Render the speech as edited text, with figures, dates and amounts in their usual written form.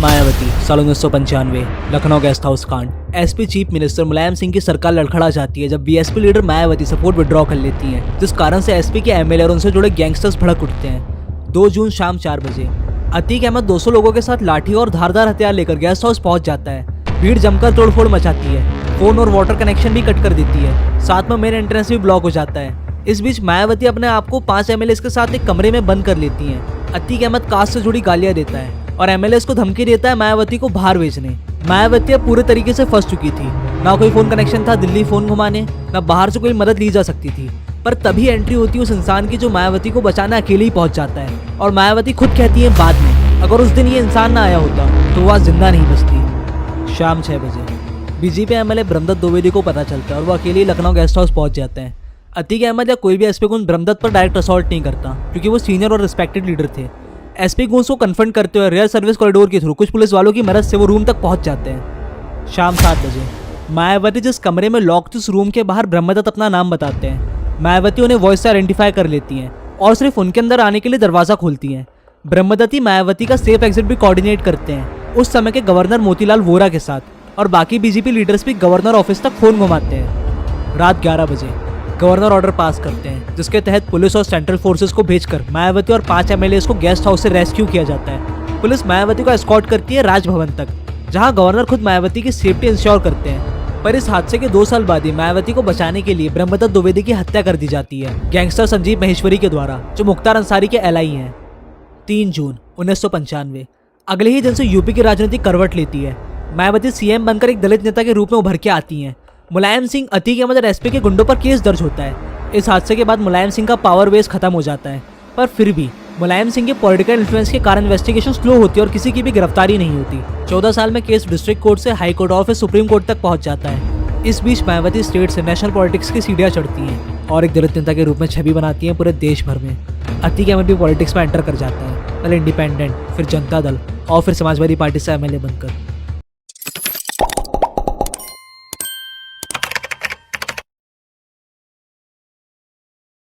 मायावती साल 1995 Lucknow guest house कांड। SP chief minister Mulayam Singh की सरकार लड़खड़ा जाती है जब BSP leader Mayawati support withdraw कर लेती हैं, जिस कारण से एसपी के एमएलए और उनसे जुड़े गैंगस्टर्स भड़क उठते हैं। 2 जून शाम 4 बजे अतीक अहमद 200 लोगों के साथ लाठी और धारदार हथियार लेकर गेस्ट हाउस पहुंच जाता है। भीड़ जमकर तोड़फोड़ मचाती है, फोन और वाटर कनेक्शन भी कट कर देती है, साथ में मेन एंट्रेंस भी ब्लॉक हो जाता है। इस बीच मायावती अपने आप को 5 एमएलए के साथ एक कमरे में बंद कर लेती हैं। अतीक अहमद कास्ट से जुड़ी गालियां देता है और एमएलए को धमकी देता है मायावती को बाहर भेजने। मायावती अब पूरे तरीके से फंस चुकी थी, ना कोई फोन कनेक्शन था दिल्ली फोन घुमाने, ना बाहर से कोई मदद ली जा सकती थी। पर तभी एंट्री होती है उस इंसान की जो मायावती को बचाने अकेले ही पहुंच जाता है। और मायावती खुद कहती है बाद में, अगर उस दिन ये इंसान ना आया होता तो वह जिंदा नहीं बचती। शाम 6 बजे बीजेपी एमएलए ब्रह्मदत्त द्विवेदी को पता चलता है और वो अकेले ही लखनऊ गेस्ट हाउस पहुंच जाते हैं। अतीक अहमद या कोई भी एसपी गुंज ब्रह्मदत्त पर डायरेक्ट असॉल्ट नहीं करता, क्योंकि वो सीनियर और रिस्पेक्टेड लीडर थे। एसपी गुंज को कन्फ्रंट करते हुए रेयर सर्विस कॉरिडोर के थ्रू कुछ पुलिस वालों की मदद से वो रूम तक पहुंच जाते हैं। शाम 7 बजे मायावती जिस कमरे में लॉक थी उस रूम के बाहर ब्रह्मदत्त अपना नाम बताते हैं। मायावती उन्हें वॉइस से आइडेंटिफाई कर लेती हैं और सिर्फ उनके अंदर आने के लिए दरवाजा खोलती हैं। ब्रह्मदत्त ही मायावती का सेफ एग्जिट भी कोऑर्डिनेट करते हैं उस समय के गवर्नर मोतीलाल वोरा के साथ, और बाकी बीजेपी लीडर्स भी गवर्नर ऑफिस तक फोन घुमाते हैं। रात 11 बजे गवर्नर ऑर्डर पास करते हैं, जिसके तहत पुलिस और सेंट्रल फोर्सेस को भेजकर मायावती और 5 एमएलए को गेस्ट हाउस से रेस्क्यू किया जाता है। पुलिस मायावती को एस्कॉर्ट करती है राजभवन तक, जहां गवर्नर खुद मायावती की सेफ्टी इंश्योर करते हैं। पर इस हादसे के 2 साल बाद ही मायावती को बचाने के लिए ब्रह्मदत्त द्विवेदी की हत्या कर दी जाती है गैंगस्टर संजीव महेश्वरी के द्वारा, जो मुख्तार अंसारी के एलआई हैं। 3 जून 1995 अगले ही दिन से यूपी की राजनीति करवट लेती है। मायावती सीएम बनकर एक दलित नेता के रूप में उभर के आती हैं। मुलायम सिंह, अतीक अहमद और एसपी के गुंडों पर केस दर्ज होता है। इस हादसे के बाद मुलायम सिंह का पावर बेस खत्म हो जाता है, पर फिर भी मुलायम सिंह के पॉलिटिकल इन्फ्लुएंस के कारण इन्वेस्टिगेशन स्लो होती है और किसी की भी गिरफ्तारी नहीं होती। 14 साल में केस डिस्ट्रिक्ट कोर्ट से हाई कोर्ट और फिर सुप्रीम कोर्ट तक पहुंच जाता है। इस बीच मायावती स्टेट से नेशनल पॉलिटिक्स की सीढ़ियां चढ़ती हैं और एक दलित नेता के रूप में छवि बनाती हैं पूरे देश भर में। अतीक अहमद भी पॉलिटिक्स में एंटर कर जाता है, पहले इंडिपेंडेंट, फिर जनता दल और फिर समाजवादी पार्टी से एमएलए बनकर।